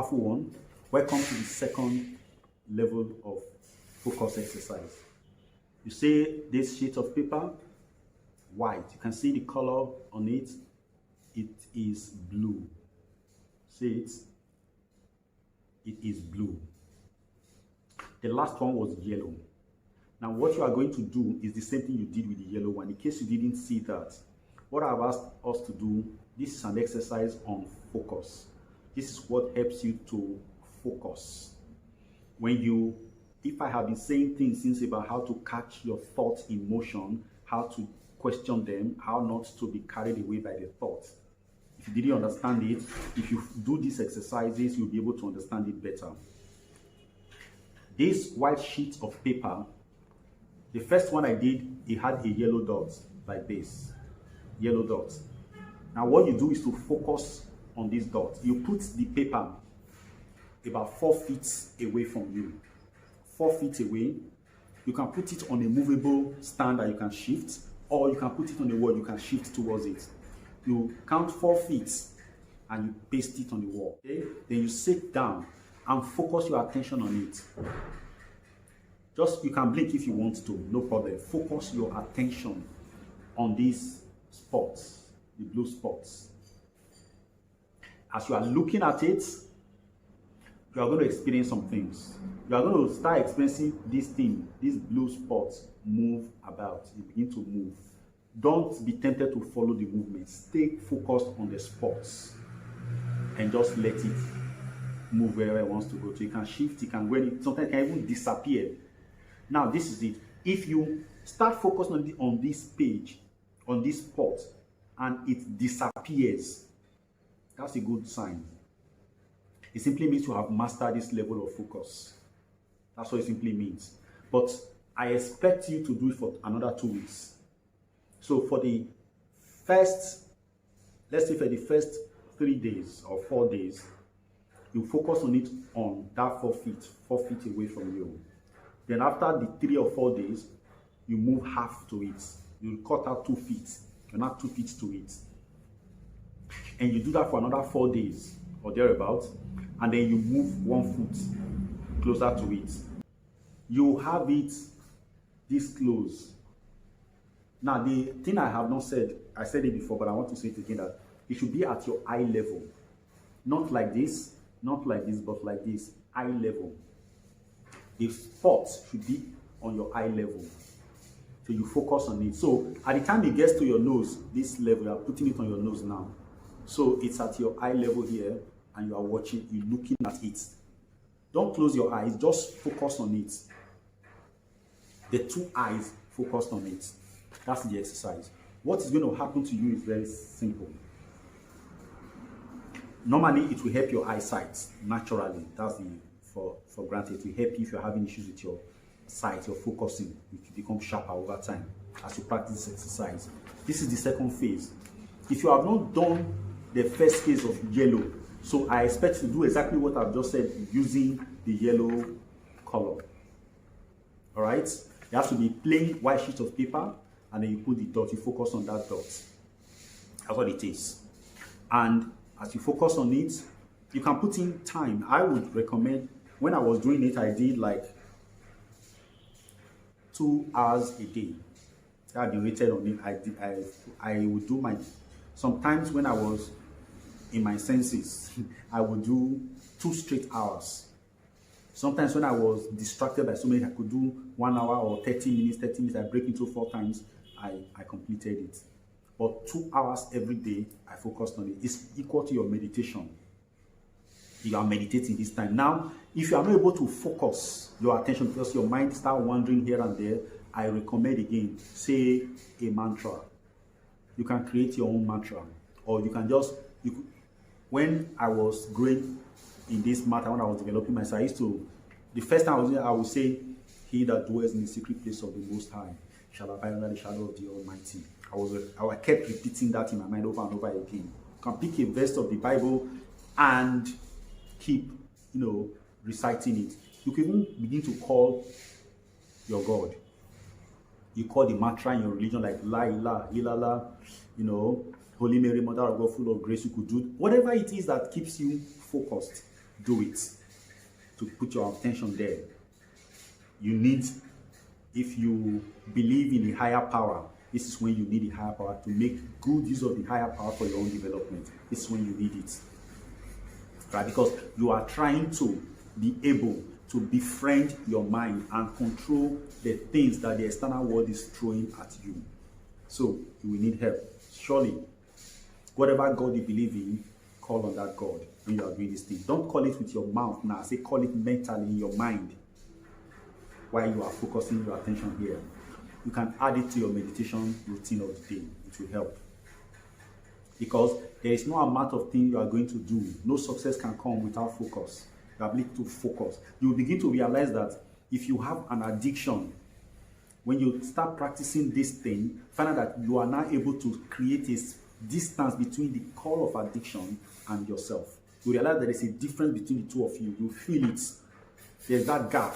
powerful one. Welcome to the second level of focus exercise. You see this sheet of paper, white. You can see the color on it. It is blue. See it? It is blue. The last one was yellow. Now what you are going to do is the same thing you did with the yellow one. In case you didn't see that, what I've asked us to do, this is an exercise on focus. This is what helps you to focus. If I have been saying things since about how to catch your thoughts in motion, how to question them, how not to be carried away by the thoughts. If you didn't understand it, if you do these exercises, you'll be able to understand it better. This white sheet of paper, the first one I did, it had a yellow dot like this. Yellow dot. Now what you do is to focus on this dot. You put the paper about 4 feet away from you. 4 feet away. You can put it on a movable stand that you can shift, or you can put it on a wall, you can shift towards it. You count 4 feet and you paste it on the wall. Okay? Then you sit down and focus your attention on it. You can blink if you want to, no problem. Focus your attention on these spots, the blue spots. As you are looking at it, you are going to experience some things. You are going to start experiencing this thing, these blue spots move about. You begin to move. Don't be tempted to follow the movement. Stay focused on the spots and just let it move wherever it wants to go. So you can shift, it can go, sometimes it can even disappear. Now this is it. If you start focusing on this page, on this spot, and it disappears, that's a good sign. It simply means you have mastered this level of focus. That's what it simply means. But I expect you to do it for another 2 weeks. So for the first, let's say for the first 3 days or 4 days, you focus on it on that 4 feet away from you. Then after the 3 or 4 days, you move half to it. You cut out 2 feet. You're not 2 feet to it. And you do that for another 4 days or thereabouts. And then you move 1 foot closer to it. You have it this close. Now the thing I have not said, I said it before, but I want to say it again, that it should be at your eye level. Not like this, but like this, eye level. The spot should be on your eye level. So you focus on it. So at the time it gets to your nose, this level, you are putting it on your nose now. So it's at your eye level here, and you are watching, you're looking at it. Don't close your eyes, just focus on it. The 2 eyes focused on it. That's the exercise. What is going to happen to you is very simple. Normally, it will help your eyesight naturally. That's for granted. It will help you if you're having issues with your sight, your focusing. It will become sharper over time as you practice this exercise. This is the second phase. If you have not done the first phase of yellow, so I expect you to do exactly what I've just said using the yellow color. All right? There has to be plain white sheet of paper, and then you put the dot, you focus on that dot. That's what it is. And as you focus on it, you can put in time. I would recommend, when I was doing it, I did like 2 hours a day. I've been rated on it. I would do sometimes when I was in my senses, I would do 2 straight hours. Sometimes when I was distracted by so many, I could do 1 hour or 30 minutes, I break into 4 times, I completed it. But 2 hours every day, I focused on it. It's equal to your meditation. You are meditating this time. Now, if you are not able to focus your attention because your mind starts wandering here and there, I recommend again, say a mantra. You can create your own mantra. Or you can just, when I was growing in this matter, when I was developing myself, the first time I would say, he that dwells in the secret place of the Most High shall abide under the shadow of the Almighty. I kept repeating that in my mind over and over again. You can pick a verse of the Bible and keep, reciting it. You can even begin to call your God. You call the mantra in your religion like La ilaha illallah, Holy Mary, Mother of God, full of grace. You could do whatever it is that keeps you focused. do it, to put your attention there. You need, if you believe in the higher power, this is when you need the higher power to make good use of the higher power for your own development. This is when you need it, right? Because you are trying to be able to befriend your mind and control the things that the external world is throwing at you. So you will need help. Surely, whatever God you believe in, call on that God when you are doing this thing. Don't call it with your mouth now. Say, call it mentally in your mind while you are focusing your attention here. You can add it to your meditation routine of the day. It will help. Because there is no amount of things you are going to do. No success can come without focus. The ability to focus. You will begin to realize that if you have an addiction, when you start practicing this thing, find out that you are now able to create a distance between the core of addiction and yourself. You realize there is a difference between the two of you. You feel it. There's that gap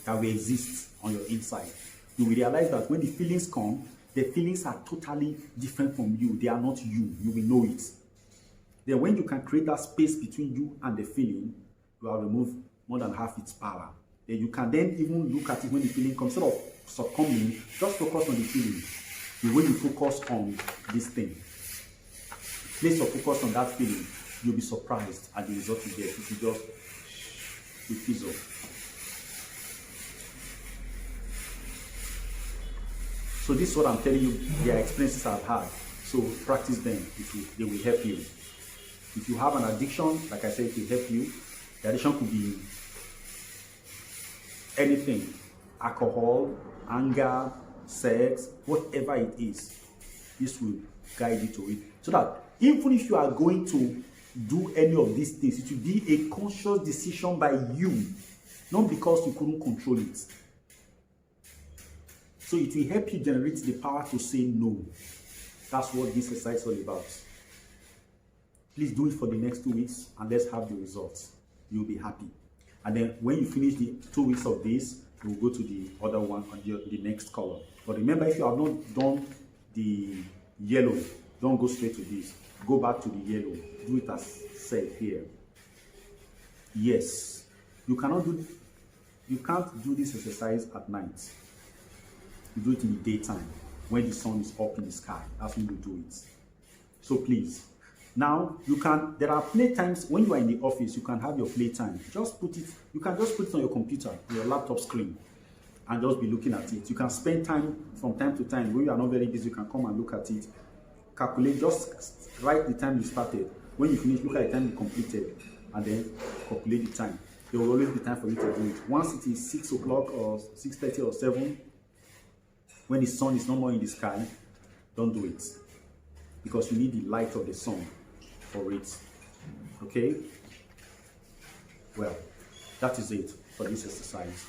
that will exist on your inside. You will realize that when the feelings come, the feelings are totally different from you. They are not you. You will know it. Then when you can create that space between you and the feeling, you have removed more than half its power. Then you can then even look at it when the feeling comes. Instead of succumbing, just focus on the feeling. The way you focus on this thing, place your focus on that feeling, you'll be surprised at the result you get. It will just fizzle. So this is what I'm telling you, their experiences I've had. So practice them. They will help you. If you have an addiction, like I said, it will help you. The addiction could be anything. Alcohol, anger, sex, whatever it is. This will guide you to it. So that even if you are going to do any of these things, it will be a conscious decision by you, not because you couldn't control it. So it will help you generate the power to say no. That's what this exercise is all about. Please do it for the next 2 weeks and let's have the results. You'll be happy. And then when you finish the 2 weeks of this, we'll go to the other one on the next column. But remember, if you have not done the yellow, don't go straight to this. Go back to the yellow. Do it as said here. Yes. You can't do this exercise at night. You do it in the daytime when the sun is up in the sky. That's when you do it. So please. Now there are playtimes when you are in the office. You can have your playtime. You can just put it on your computer, on your laptop screen, and just be looking at it. You can spend time from time to time when you are not very busy. You can come and look at it. Calculate. Just write the time you started. When you finish, look at the time you completed, and then calculate the time. There will always be time for you to do it. Once it is 6 o'clock or 6:30 or 7, when the sun is no more in the sky, don't do it, because you need the light of the sun for it. Okay? Well, that is it for this exercise.